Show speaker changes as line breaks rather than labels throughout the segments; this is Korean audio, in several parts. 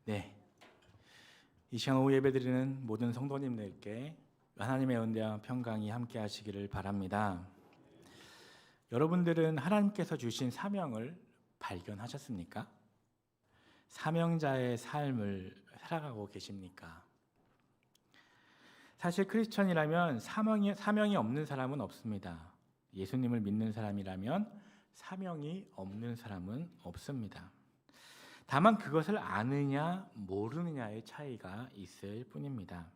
네, 이 시간 오후 예배드리는 모든 성도님들께 하나님의 은혜와 평강이 함께 하시기를 바랍니다. 여러분들은 하나님께서 주신 사명을 발견하셨습니까? 사명자의 삶을 살아가고 계십니까? 사실 크리스천이라면 사명이 없는 사람은 없습니다. 예수님을 믿는 사람이라면 사명이 없는 사람은 없습니다. 다만 그것을 아느냐 모르느냐의 차이가 있을 뿐입니다.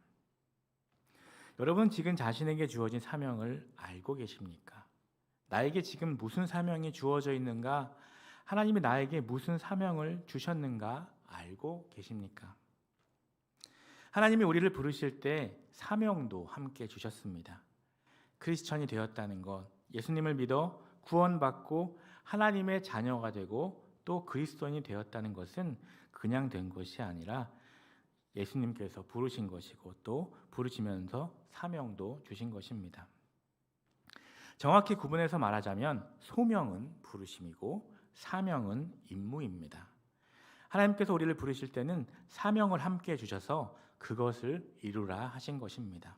여러분 지금 자신에게 주어진 사명을 알고 계십니까? 나에게 지금 무슨 사명이 주어져 있는가? 하나님이 나에게 무슨 사명을 주셨는가 알고 계십니까? 하나님이 우리를 부르실 때 사명도 함께 주셨습니다. 크리스천이 되었다는 것, 예수님을 믿어 구원받고 하나님의 자녀가 되고 또 그리스도인이 되었다는 것은 그냥 된 것이 아니라 예수님께서 부르신 것이고 또 부르시면서 사명도 주신 것입니다. 정확히 구분해서 말하자면 소명은 부르심이고 사명은 임무입니다. 하나님께서 우리를 부르실 때는 사명을 함께 주셔서 그것을 이루라 하신 것입니다.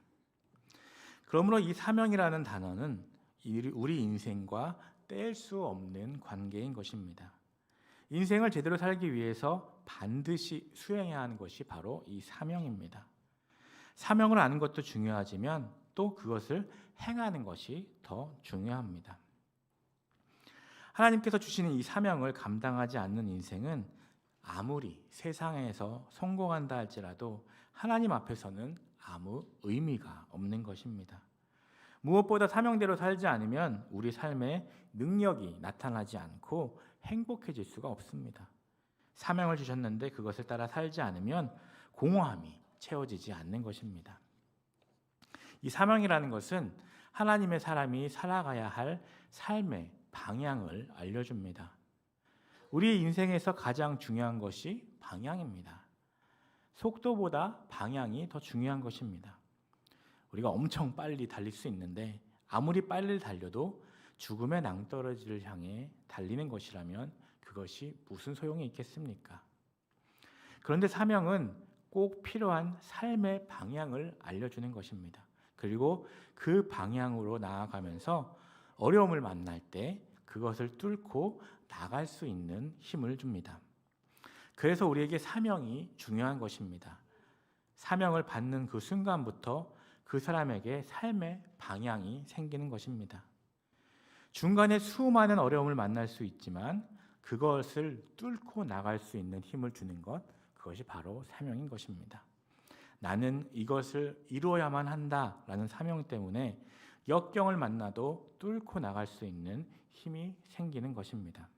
그러므로 이 사명이라는 단어는 우리 인생과 뗄 수 없는 관계인 것입니다. 인생을 제대로 살기 위해서 반드시 수행해야 하는 것이 바로 이 사명입니다. 사명을 아는 것도 중요하지만 또 그것을 행하는 것이 더 중요합니다. 하나님께서 주시는 이 사명을 감당하지 않는 인생은 아무리 세상에서 성공한다 할지라도 하나님 앞에서는 아무 의미가 없는 것입니다. 무엇보다 사명대로 살지 않으면 우리 삶에 능력이 나타나지 않고 행복해질 수가 없습니다. 사명을 주셨는데 그것을 따라 살지 않으면 공허함이 채워지지 않는 것입니다. 이 사명이라는 것은 하나님의 사람이 살아가야 할 삶의 방향을 알려줍니다. 우리 인생에서 가장 중요한 것이 방향입니다. 속도보다 방향이 더 중요한 것입니다. 우리가 엄청 빨리 달릴 수 있는데 아무리 빨리 달려도 죽음의 낭떠러지를 향해 달리는 것이라면 그것이 무슨 소용이 있겠습니까? 그런데 사명은 꼭 필요한 삶의 방향을 알려주는 것입니다. 그리고 그 방향으로 나아가면서 어려움을 만날 때 그것을 뚫고 나갈 수 있는 힘을 줍니다. 그래서 우리에게 사명이 중요한 것입니다. 사명을 받는 그 순간부터 그 사람에게 삶의 방향이 생기는 것입니다. 중간에 수많은 어려움을 만날 수 있지만 그것을 뚫고 나갈 수 있는 힘을 주는 것, 그것이 바로 사명인 것입니다. 나는 이것을 이루어야만 한다라는 사명 때문에 역경을 만나도 뚫고 나갈 수 있는 힘이 생기는 것입니다.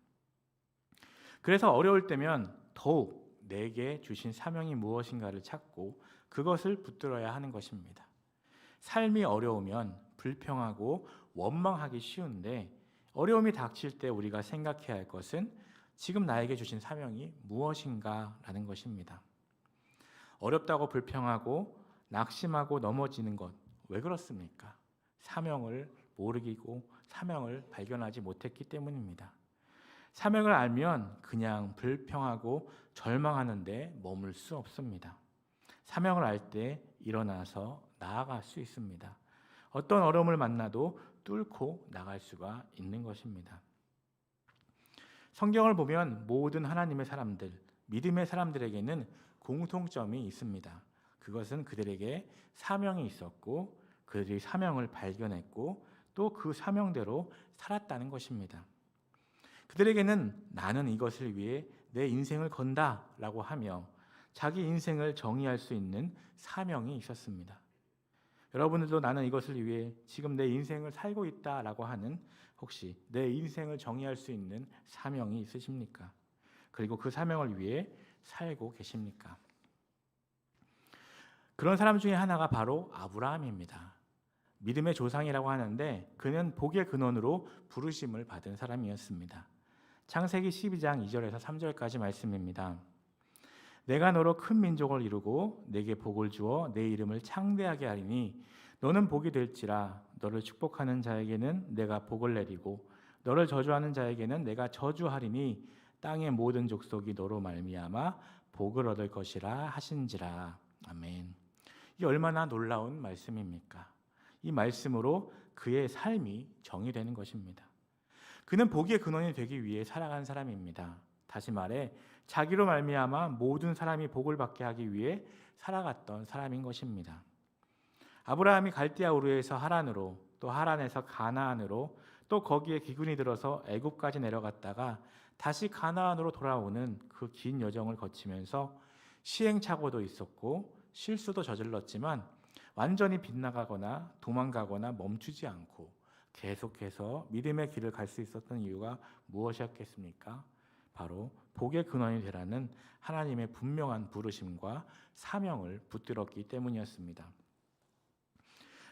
그래서 어려울 때면 더욱 내게 주신 사명이 무엇인가를 찾고 그것을 붙들어야 하는 것입니다. 삶이 어려우면 불평하고 원망하기 쉬운데 어려움이 닥칠 때 우리가 생각해야 할 것은 지금 나에게 주신 사명이 무엇인가라는 것입니다. 어렵다고 불평하고 낙심하고 넘어지는 것, 왜 그렇습니까? 사명을 모르고 사명을 발견하지 못했기 때문입니다. 사명을 알면 그냥 불평하고 절망하는데 머물 수 없습니다. 사명을 알 때 일어나서 나아갈 수 있습니다. 어떤 어려움을 만나도 뚫고 나갈 수가 있는 것입니다. 성경을 보면 모든 하나님의 사람들, 믿음의 사람들에게는 공통점이 있습니다. 그것은 그들에게 사명이 있었고 그들이 사명을 발견했고 또 그 사명대로 살았다는 것입니다. 그들에게는 나는 이것을 위해 내 인생을 건다라고 하며 자기 인생을 정의할 수 있는 사명이 있었습니다. 여러분들도 나는 이것을 위해 지금 내 인생을 살고 있다라고 하는 혹시 내 인생을 정의할 수 있는 사명이 있으십니까? 그리고 그 사명을 위해 살고 계십니까? 그런 사람 중에 하나가 바로 아브라함입니다. 믿음의 조상이라고 하는데 그는 복의 근원으로 부르심을 받은 사람이었습니다. 창세기 12장 2절에서 3절까지 말씀입니다. 내가 너로 큰 민족을 이루고 내게 복을 주어 내 이름을 창대하게 하리니 너는 복이 될지라. 너를 축복하는 자에게는 내가 복을 내리고 너를 저주하는 자에게는 내가 저주하리니 땅의 모든 족속이 너로 말미암아 복을 얻을 것이라 하신지라. 아멘. 이 얼마나 놀라운 말씀입니까? 이 말씀으로 그의 삶이 정의되는 것입니다. 그는 복의 근원이 되기 위해 살아간 사람입니다. 다시 말해 자기로 말미암아 모든 사람이 복을 받게 하기 위해 살아갔던 사람인 것입니다. 아브라함이 갈대아 우르에서 하란으로, 또 하란에서 가나안으로, 또 거기에 기근이 들어서 애굽까지 내려갔다가 다시 가나안으로 돌아오는 그 긴 여정을 거치면서 시행착오도 있었고 실수도 저질렀지만 완전히 빗나가거나 도망가거나 멈추지 않고 계속해서 믿음의 길을 갈 수 있었던 이유가 무엇이었겠습니까? 바로 복의 근원이 되라는 하나님의 분명한 부르심과 사명을 붙들었기 때문이었습니다.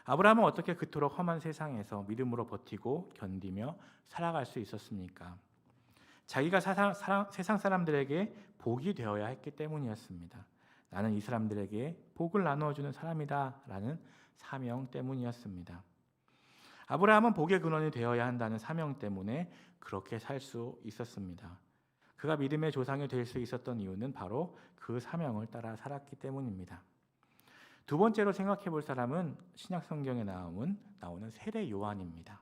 아브라함은 어떻게 그토록 험한 세상에서 믿음으로 버티고 견디며 살아갈 수 있었습니까? 자기가 세상 사람들에게 복이 되어야 했기 때문이었습니다. 나는 이 사람들에게 복을 나누어주는 사람이다 라는 사명 때문이었습니다. 아브라함은 복의 근원이 되어야 한다는 사명 때문에 그렇게 살 수 있었습니다. 그가 믿음의 조상이 될 수 있었던 이유는 바로 그 사명을 따라 살았기 때문입니다. 두 번째로 생각해 볼 사람은 신약 성경에 나오는 세례 요한입니다.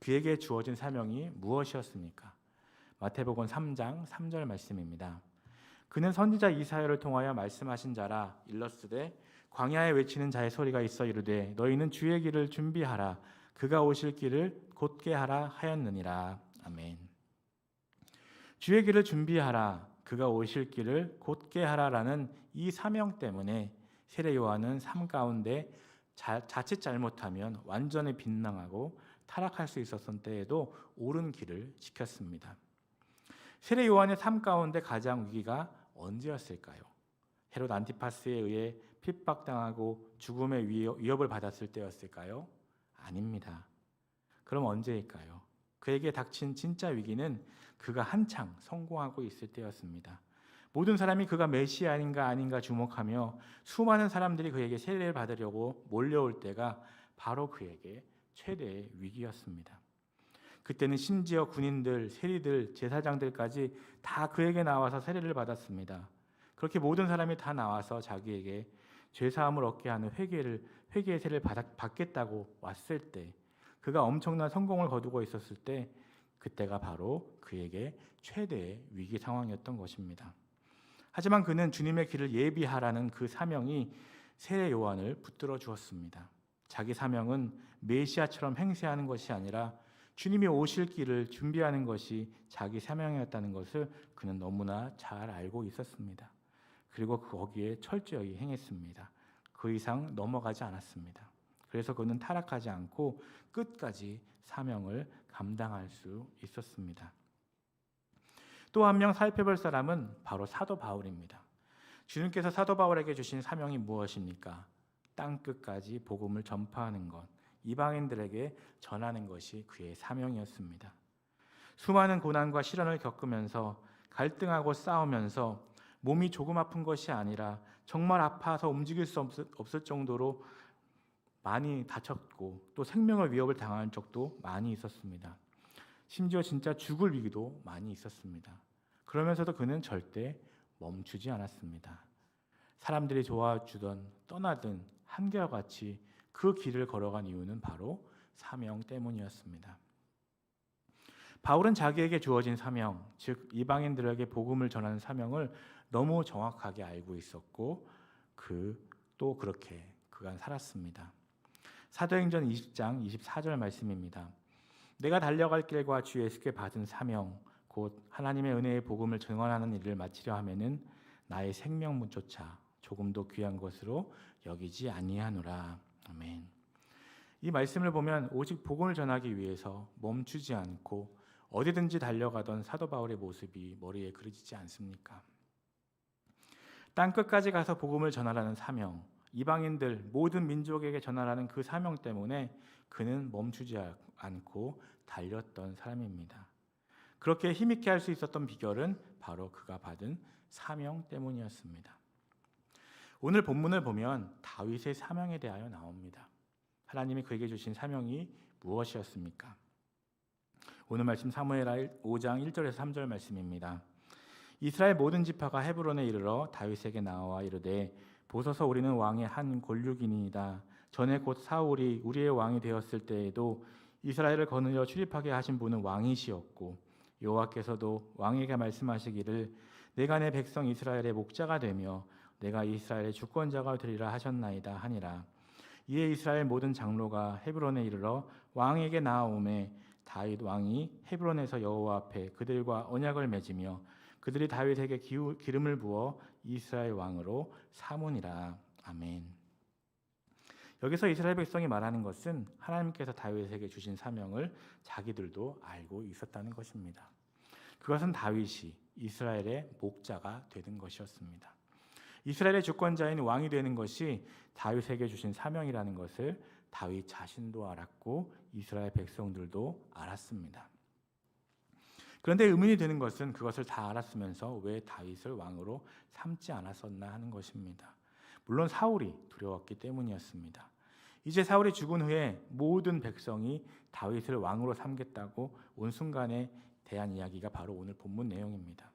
그에게 주어진 사명이 무엇이었습니까? 마태복음 3장 3절 말씀입니다. 그는 선지자 이사야를 통하여 말씀하신 자라. 일렀으되 광야에 외치는 자의 소리가 있어 이르되 너희는 주의 길을 준비하라. 그가 오실 길을 곧게 하라 하였느니라. 아멘. 주의 길을 준비하라. 그가 오실 길을 곧게 하라라는 이 사명 때문에 세례 요한은 삶 가운데 자칫 잘못하면 완전히 빗나가고 타락할 수 있었던 때에도 옳은 길을 지켰습니다. 세례 요한의 삶 가운데 가장 위기가 언제였을까요? 헤롯 안티파스에 의해 핍박당하고 죽음의 위협을 받았을 때였을까요? 아닙니다. 그럼 언제일까요? 그에게 닥친 진짜 위기는 그가 한창 성공하고 있을 때였습니다. 모든 사람이 그가 메시아인가 아닌가 주목하며 수많은 사람들이 그에게 세례를 받으려고 몰려올 때가 바로 그에게 최대의 위기였습니다. 그때는 심지어 군인들, 세리들, 제사장들까지 다 그에게 나와서 세례를 받았습니다. 그렇게 모든 사람이 다 나와서 자기에게 죄사함을 얻게 하는 회개의 세례를 받겠다고 왔을 때, 그가 엄청난 성공을 거두고 있었을 때, 그때가 바로 그에게 최대의 위기 상황이었던 것입니다. 하지만 그는 주님의 길을 예비하라는 그 사명이 세례 요한을 붙들어 주었습니다. 자기 사명은 메시아처럼 행세하는 것이 아니라 주님이 오실 길을 준비하는 것이 자기 사명이었다는 것을 그는 너무나 잘 알고 있었습니다. 그리고 거기에 철저히 행했습니다. 그 이상 넘어가지 않았습니다. 그래서 그는 타락하지 않고 끝까지 사명을 감당할 수 있었습니다. 또 한 명 살펴볼 사람은 바로 사도 바울입니다. 주님께서 사도 바울에게 주신 사명이 무엇입니까? 땅끝까지 복음을 전파하는 것, 이방인들에게 전하는 것이 그의 사명이었습니다. 수많은 고난과 시련을 겪으면서 갈등하고 싸우면서 몸이 조금 아픈 것이 아니라 정말 아파서 움직일 수 없을 정도로 많이 다쳤고 또 생명의 위협을 당한 적도 많이 있었습니다. 심지어 진짜 죽을 위기도 많이 있었습니다. 그러면서도 그는 절대 멈추지 않았습니다. 사람들이 좋아주던 떠나든 한결같이 그 길을 걸어간 이유는 바로 사명 때문이었습니다. 바울은 자기에게 주어진 사명, 즉 이방인들에게 복음을 전하는 사명을 너무 정확하게 알고 있었고 또 그렇게 그간 살았습니다. 사도행전 20장 24절 말씀입니다. 내가 달려갈 길과 주 예수께 받은 사명 곧 하나님의 은혜의 복음을 증언하는 일을 마치려 하면은 나의 생명문조차 조금도 귀한 것으로 여기지 아니하노라. 아멘. 이 말씀을 보면 오직 복음을 전하기 위해서 멈추지 않고 어디든지 달려가던 사도 바울의 모습이 머리에 그려지지 않습니까? 땅 끝까지 가서 복음을 전하라는 사명, 이방인들 모든 민족에게 전하라는 그 사명 때문에 그는 멈추지 않고 달렸던 사람입니다. 그렇게 힘있게 할 수 있었던 비결은 바로 그가 받은 사명 때문이었습니다. 오늘 본문을 보면 다윗의 사명에 대하여 나옵니다. 하나님이 그에게 주신 사명이 무엇이었습니까? 오늘 말씀 사무엘 5장 1절에서 3절 말씀입니다. 이스라엘 모든 지파가 헤브론에 이르러 다윗에게 나와 이르되 보소서 우리는 왕의 한 골육이니이다. 전에 곧 사울이 우리의 왕이 되었을 때에도 이스라엘을 거느려 출입하게 하신 분은 왕이시었고 여호와께서도 왕에게 말씀하시기를 내가 내 백성 이스라엘의 목자가 되며 내가 이스라엘의 주권자가 되리라 하셨나이다 하니라. 이에 이스라엘 모든 장로가 헤브론에 이르러 왕에게 나아오매 다윗 왕이 헤브론에서 여호와 앞에 그들과 언약을 맺으며 그들이 다윗에게 기름을 부어 이스라엘 왕으로 삼으니라. 아멘. 여기서 이스라엘 백성이 말하는 것은 하나님께서 다윗에게 주신 사명을 자기들도 알고 있었다는 것입니다. 그것은 다윗이 이스라엘의 목자가 되는 것이었습니다. 이스라엘의 주권자인 왕이 되는 것이 다윗에게 주신 사명이라는 것을 다윗 자신도 알았고 이스라엘 백성들도 알았습니다. 그런데 의문이 드는 것은 그것을 다 알았으면서 왜 다윗을 왕으로 삼지 않았었나 하는 것입니다. 물론 사울이 두려웠기 때문이었습니다. 이제 사울이 죽은 후에 모든 백성이 다윗을 왕으로 삼겠다고 온 순간에 대한 이야기가 바로 오늘 본문 내용입니다.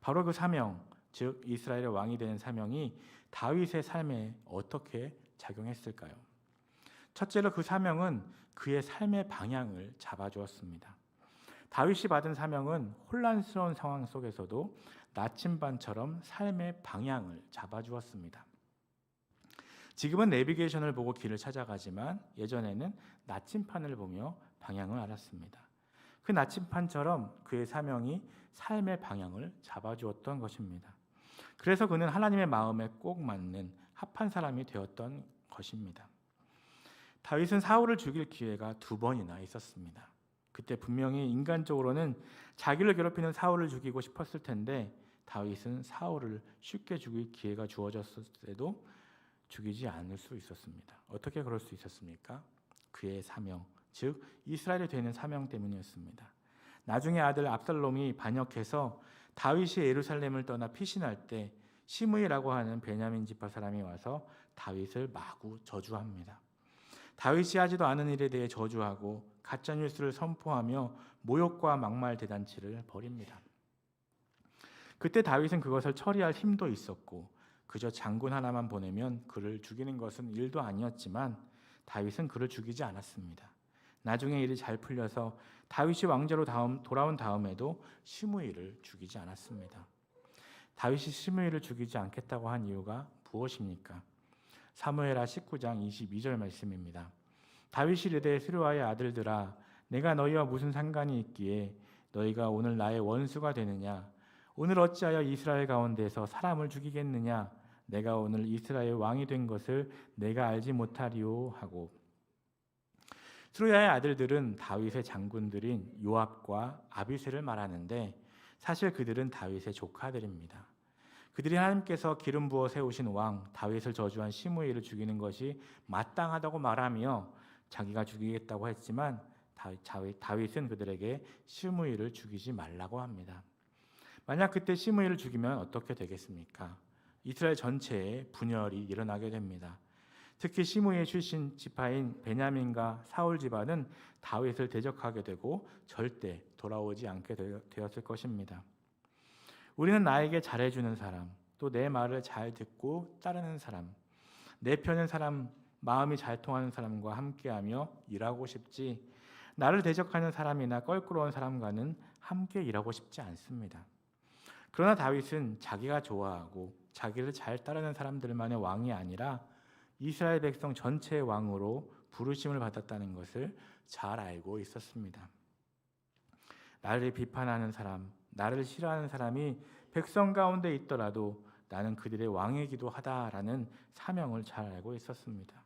바로 그 사명, 즉 이스라엘의 왕이 되는 사명이 다윗의 삶에 어떻게 작용했을까요? 첫째로 그 사명은 그의 삶의 방향을 잡아주었습니다. 다윗이 받은 사명은 혼란스러운 상황 속에서도 나침반처럼 삶의 방향을 잡아주었습니다. 지금은 내비게이션을 보고 길을 찾아가지만 예전에는 나침판을 보며 방향을 알았습니다. 그 나침판처럼 그의 사명이 삶의 방향을 잡아주었던 것입니다. 그래서 그는 하나님의 마음에 꼭 맞는 합한 사람이 되었던 것입니다. 다윗은 사울을 죽일 기회가 2번이나 있었습니다. 그때 분명히 인간적으로는 자기를 괴롭히는 사울을 죽이고 싶었을 텐데 다윗은 사울을 쉽게 죽일 기회가 주어졌을 때도 죽이지 않을 수 있었습니다. 어떻게 그럴 수 있었습니까? 그의 사명, 즉 이스라엘이 되는 사명 때문이었습니다. 나중에 아들 압살롬이 반역해서 다윗이 예루살렘을 떠나 피신할 때 시므이라고 하는 베냐민 지파 사람이 와서 다윗을 마구 저주합니다. 다윗이 하지도 않은 일에 대해 저주하고 가짜 뉴스를 선포하며 모욕과 막말 대잔치를 벌입니다. 그때 다윗은 그것을 처리할 힘도 있었고 그저 장군 하나만 보내면 그를 죽이는 것은 일도 아니었지만 다윗은 그를 죽이지 않았습니다. 나중에 일이 잘 풀려서 다윗이 왕자로 돌아온 다음에도 시므이를 죽이지 않았습니다. 다윗이 시므이를 죽이지 않겠다고 한 이유가 무엇입니까? 사무엘하 19장 22절 말씀입니다. 다윗이 이르되 스루아의 아들들아 내가 너희와 무슨 상관이 있기에 너희가 오늘 나의 원수가 되느냐? 오늘 어찌하여 이스라엘 가운데서 사람을 죽이겠느냐? 내가 오늘 이스라엘 왕이 된 것을 내가 알지 못하리요 하고. 스루야의 아들들은 다윗의 장군들인 요압과 아비새를 말하는데 사실 그들은 다윗의 조카들입니다. 그들이 하나님께서 기름 부어 세우신 왕 다윗을 저주한 시므이를 죽이는 것이 마땅하다고 말하며 자기가 죽이겠다고 했지만 다윗은 그들에게 시므이를 죽이지 말라고 합니다. 만약 그때 시므이를 죽이면 어떻게 되겠습니까? 이스라엘 전체에 분열이 일어나게 됩니다. 특히 시므이의 출신 지파인 베냐민과 사울 집안은 다윗을 대적하게 되고 절대 돌아오지 않게 되었을 것입니다. 우리는 나에게 잘해주는 사람, 또 내 말을 잘 듣고 따르는 사람, 내 편인 사람, 마음이 잘 통하는 사람과 함께하며 일하고 싶지 나를 대적하는 사람이나 껄끄러운 사람과는 함께 일하고 싶지 않습니다. 그러나 다윗은 자기가 좋아하고 자기를 잘 따르는 사람들만의 왕이 아니라 이스라엘 백성 전체의 왕으로 부르심을 받았다는 것을 잘 알고 있었습니다. 나를 비판하는 사람, 나를 싫어하는 사람이 백성 가운데 있더라도 나는 그들의 왕이기도 하다라는 사명을 잘 알고 있었습니다.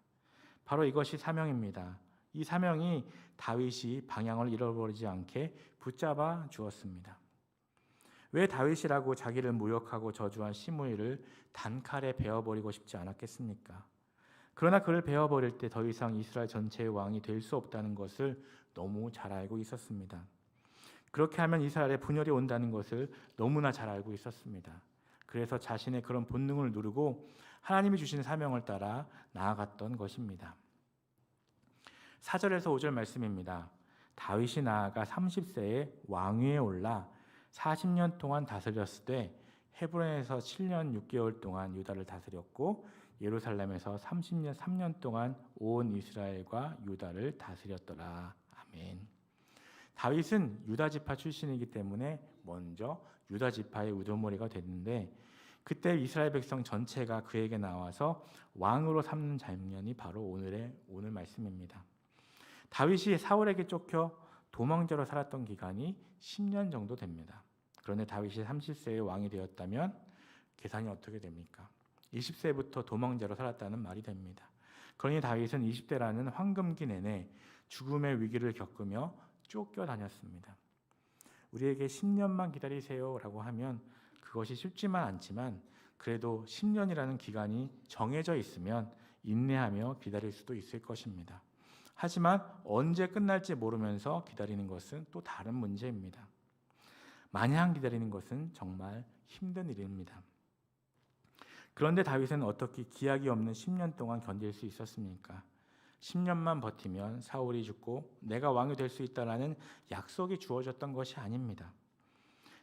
바로 이것이 사명입니다. 이 사명이 다윗이 방향을 잃어버리지 않게 붙잡아 주었습니다. 왜 다윗이라고 자기를 모욕하고 저주한 시므이를 단칼에 베어버리고 싶지 않았겠습니까? 그러나 그를 베어버릴 때 더 이상 이스라엘 전체의 왕이 될 수 없다는 것을 너무 잘 알고 있었습니다. 그렇게 하면 이스라엘에 분열이 온다는 것을 너무나 잘 알고 있었습니다. 그래서 자신의 그런 본능을 누르고 하나님이 주신 사명을 따라 나아갔던 것입니다. 4절에서 5절 말씀입니다. 다윗이 나아가 30세에 왕위에 올라 40년 동안 다스렸을 때 헤브론에서 7년 6개월 동안 유다를 다스렸고 예루살렘에서 3년 동안 온 이스라엘과 유다를 다스렸더라. 아멘. 다윗은 유다 지파 출신이기 때문에 먼저 유다 지파의 우두머리가 됐는데 그때 이스라엘 백성 전체가 그에게 나와서 왕으로 삼는 장면이 바로 오늘 말씀입니다. 다윗이 사울에게 쫓겨 도망자로 살았던 기간이 10년 정도 됩니다. 그런데 다윗이 30세에 왕이 되었다면 계산이 어떻게 됩니까? 20세부터 도망자로 살았다는 말이 됩니다. 그러니 다윗은 20대라는 황금기 내내 죽음의 위기를 겪으며 쫓겨다녔습니다. 우리에게 10년만 기다리세요라고 하면 그것이 쉽지만 않지만 그래도 10년이라는 기간이 정해져 있으면 인내하며 기다릴 수도 있을 것입니다. 하지만 언제 끝날지 모르면서 기다리는 것은 또 다른 문제입니다. 마냥 기다리는 것은 정말 힘든 일입니다. 그런데 다윗은 어떻게 기약이 없는 10년 동안 견딜 수 있었습니까? 10년만 버티면 사울이 죽고 내가 왕이 될 수 있다라는 약속이 주어졌던 것이 아닙니다.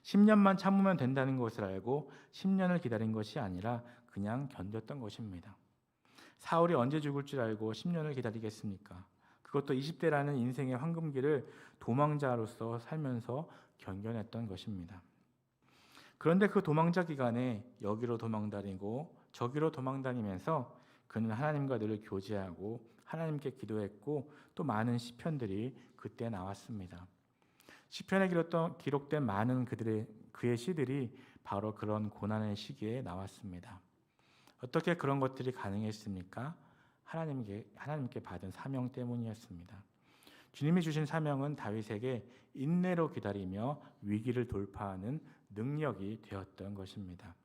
10년만 참으면 된다는 것을 알고 10년을 기다린 것이 아니라 그냥 견뎠던 것입니다. 사울이 언제 죽을 줄 알고 10년을 기다리겠습니까? 그것도 20대라는 인생의 황금기를 도망자로서 살면서 견뎌냈던 것입니다. 그런데 그 도망자 기간에 여기로 도망다니고 저기로 도망다니면서 그는 하나님과 늘 교제하고 하나님께 기도했고 또 많은 시편들이 그때 나왔습니다. 시편에 기록된 많은 그의 시들이 바로 그런 고난의 시기에 나왔습니다. 어떻게 그런 것들이 가능했습니까? 하나님께 받은 사명 때문이었습니다. 주님이 주신 사명은 다윗에게 인내로 기다리며 위기를 돌파하는 능력이 되었던 것입니다.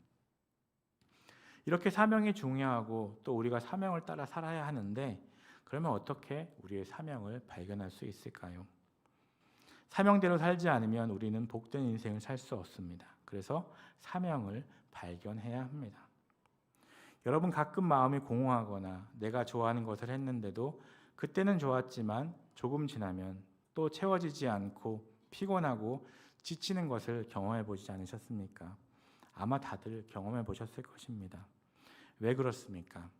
이렇게 사명이 중요하고 또 우리가 사명을 따라 살아야 하는데 그러면 어떻게 우리의 사명을 발견할 수 있을까요? 사명대로 살지 않으면 우리는 복된 인생을 살 수 없습니다. 그래서 사명을 발견해야 합니다. 여러분 가끔 마음이 공허하거나 내가 좋아하는 것을 했는데도 그때는 좋았지만 조금 지나면 또 채워지지 않고 피곤하고 지치는 것을 경험해 보지 않으셨습니까? 아마 다들 경험해 보셨을 것입니다. 왜 그렇습니까?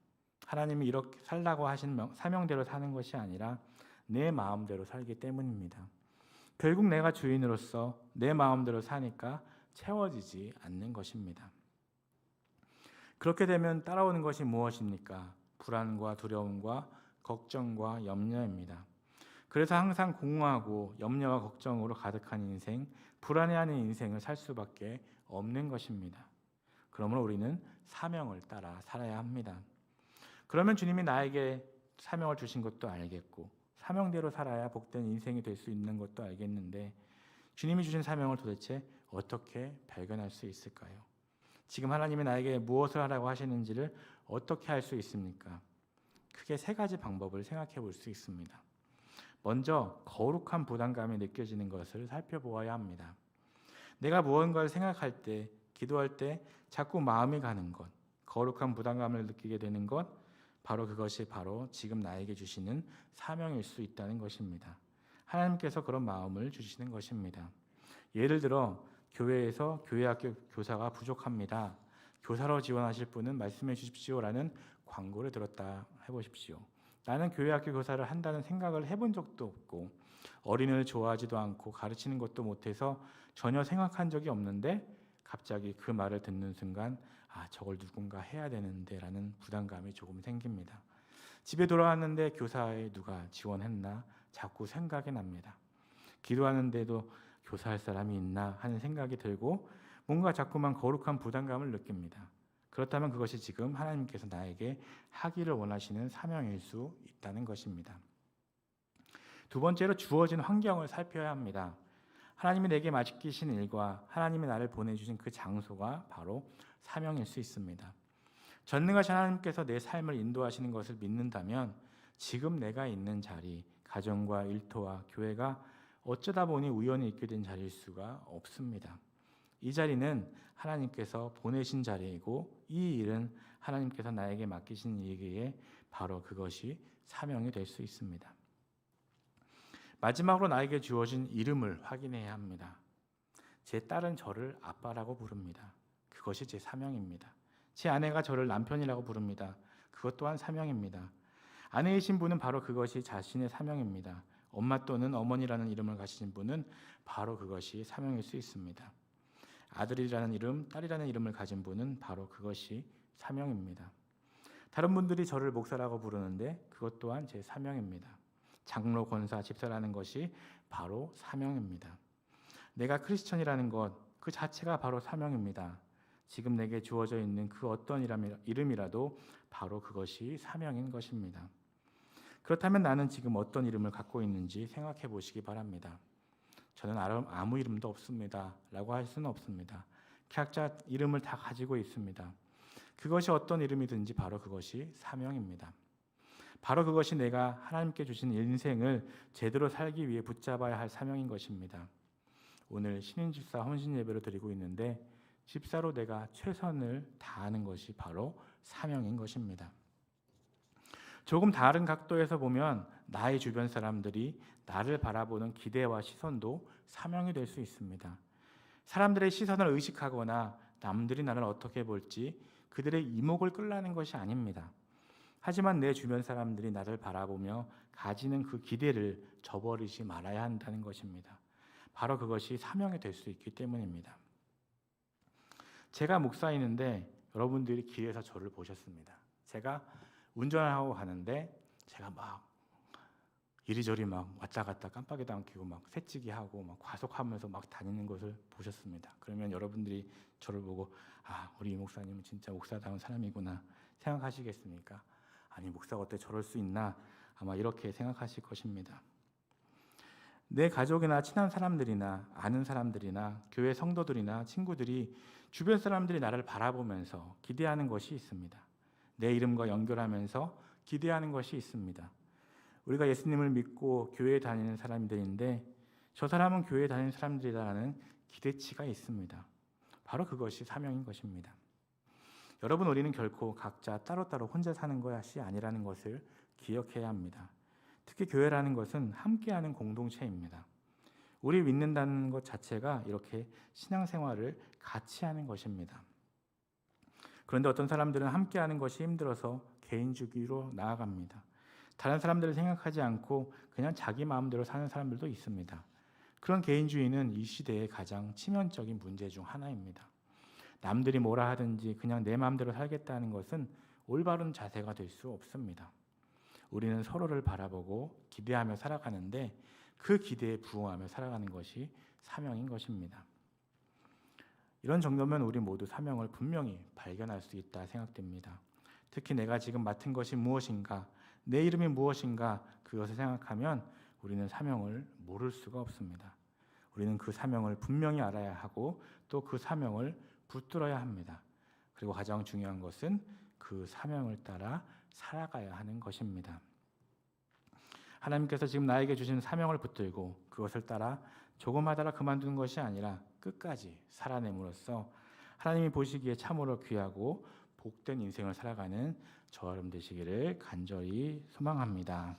하나님이 이렇게 살라고 하신 사명대로 사는 것이 아니라 내 마음대로 살기 때문입니다. 결국 내가 주인으로서 내 마음대로 사니까 채워지지 않는 것입니다. 그렇게 되면 따라오는 것이 무엇입니까? 불안과 두려움과 걱정과 염려입니다. 그래서 항상 공허하고 염려와 걱정으로 가득한 인생, 불안해하는 인생을 살 수밖에 없는 것입니다. 그러므로 우리는 사명을 따라 살아야 합니다. 그러면 주님이 나에게 사명을 주신 것도 알겠고 사명대로 살아야 복된 인생이 될 수 있는 것도 알겠는데 주님이 주신 사명을 도대체 어떻게 발견할 수 있을까요? 지금 하나님이 나에게 무엇을 하라고 하시는지를 어떻게 할 수 있습니까? 크게 세 가지 방법을 생각해 볼 수 있습니다. 먼저 거룩한 부담감이 느껴지는 것을 살펴보아야 합니다. 내가 무언가를 생각할 때, 기도할 때 자꾸 마음이 가는 것, 거룩한 부담감을 느끼게 되는 것, 그것이 지금 나에게 주시는 사명일 수 있다는 것입니다. 하나님께서 그런 마음을 주시는 것입니다. 예를 들어 교회에서 교회학교 교사가 부족합니다. 교사로 지원하실 분은 말씀해 주십시오라는 광고를 들었다 해보십시오. 나는 교회학교 교사를 한다는 생각을 해본 적도 없고 어린이를 좋아하지도 않고 가르치는 것도 못해서 전혀 생각한 적이 없는데 갑자기 그 말을 듣는 순간 저걸 누군가 해야 되는데 라는 부담감이 조금 생깁니다. 집에 돌아왔는데 교사에 누가 지원했나 자꾸 생각이 납니다. 기도하는데도 교사할 사람이 있나 하는 생각이 들고 뭔가 자꾸만 거룩한 부담감을 느낍니다. 그렇다면 그것이 지금 하나님께서 나에게 하기를 원하시는 사명일 수 있다는 것입니다. 두 번째로 주어진 환경을 살펴야 합니다. 하나님이 내게 맡기신 일과 하나님이 나를 보내주신 그 장소가 바로 사명일 수 있습니다. 전능하신 하나님께서 내 삶을 인도하시는 것을 믿는다면 지금 내가 있는 자리, 가정과 일터와 교회가 어쩌다 보니 우연히 있게 된 자리일 수가 없습니다. 이 자리는 하나님께서 보내신 자리이고 이 일은 하나님께서 나에게 맡기신 일이기에 바로 그것이 사명이 될 수 있습니다. 마지막으로 나에게 주어진 이름을 확인해야 합니다. 제 딸은 저를 아빠라고 부릅니다. 그것이 제 사명입니다. 제 아내가 저를 남편이라고 부릅니다. 그것 또한 사명입니다. 아내이신 분은 바로 그것이 자신의 사명입니다. 엄마 또는 어머니라는 이름을 가지신 분은 바로 그것이 사명일 수 있습니다. 아들이라는 이름, 딸이라는 이름을 가진 분은 바로 그것이 사명입니다. 다른 분들이 저를 목사라고 부르는데 그것 또한 제 사명입니다. 장로, 권사, 집사라는 것이 바로 사명입니다. 내가 크리스천이라는 것, 그 자체가 바로 사명입니다. 지금 내게 주어져 있는 그 어떤 이름이라도 바로 그것이 사명인 것입니다. 그렇다면 나는 지금 어떤 이름을 갖고 있는지 생각해 보시기 바랍니다. 저는 아무 이름도 없습니다 라고 할 수는 없습니다. 각자 이름을 다 가지고 있습니다. 그것이 어떤 이름이든지 바로 그것이 사명입니다. 바로 그것이 내가 하나님께 주신 인생을 제대로 살기 위해 붙잡아야 할 사명인 것입니다. 오늘 신인집사 헌신 예배를 드리고 있는데 집사로 내가 최선을 다하는 것이 바로 사명인 것입니다. 조금 다른 각도에서 보면 나의 주변 사람들이 나를 바라보는 기대와 시선도 사명이 될 수 있습니다. 사람들의 시선을 의식하거나 남들이 나를 어떻게 볼지 그들의 이목을 끌라는 것이 아닙니다. 하지만 내 주변 사람들이 나를 바라보며 가지는 그 기대를 저버리지 말아야 한다는 것입니다. 바로 그것이 사명이 될 수 있기 때문입니다. 제가 목사이는데 여러분들이 길에서 저를 보셨습니다. 제가 운전을 하고 가는데 제가 막 이리저리 막 왔다 갔다 깜빡이도 안 켜고 막 새치기 하고 막 과속하면서 막 다니는 것을 보셨습니다. 그러면 여러분들이 저를 보고 우리 이 목사님은 진짜 목사다운 사람이구나 생각하시겠습니까? 아니 목사가 어떻게 저럴 수 있나 아마 이렇게 생각하실 것입니다. 내 가족이나 친한 사람들이나 아는 사람들이나 교회 성도들이나 친구들이 주변 사람들이 나를 바라보면서 기대하는 것이 있습니다. 내 이름과 연결하면서 기대하는 것이 있습니다. 우리가 예수님을 믿고 교회에 다니는 사람들인데 저 사람은 교회에 다니는 사람들이라는 기대치가 있습니다. 바로 그것이 사명인 것입니다. 여러분, 우리는 결코 각자 따로따로 혼자 사는 것이 아니라는 것을 기억해야 합니다. 특히 교회라는 것은 함께하는 공동체입니다. 우리 믿는다는 것 자체가 이렇게 신앙생활을 같이 하는 것입니다. 그런데 어떤 사람들은 함께하는 것이 힘들어서 개인주의로 나아갑니다. 다른 사람들을 생각하지 않고 그냥 자기 마음대로 사는 사람들도 있습니다. 그런 개인주의는 이 시대의 가장 치명적인 문제 중 하나입니다. 남들이 뭐라 하든지 그냥 내 마음대로 살겠다는 것은 올바른 자세가 될 수 없습니다. 우리는 서로를 바라보고 기대하며 살아가는데 그 기대에 부응하며 살아가는 것이 사명인 것입니다. 이런 정도면 우리 모두 사명을 분명히 발견할 수 있다 생각됩니다. 특히 내가 지금 맡은 것이 무엇인가, 내 이름이 무엇인가 그것을 생각하면 우리는 사명을 모를 수가 없습니다. 우리는 그 사명을 분명히 알아야 하고 또 그 사명을 붙들어야 합니다. 그리고 가장 중요한 것은 그 사명을 따라 살아가야 하는 것입니다. 하나님께서 지금 나에게 주신 사명을 붙들고 그것을 따라 조금 하다가 그만두는 것이 아니라 끝까지 살아냄으로써 하나님이 보시기에 참으로 귀하고 복된 인생을 살아가는 저와 여러분 되시기를 간절히 소망합니다.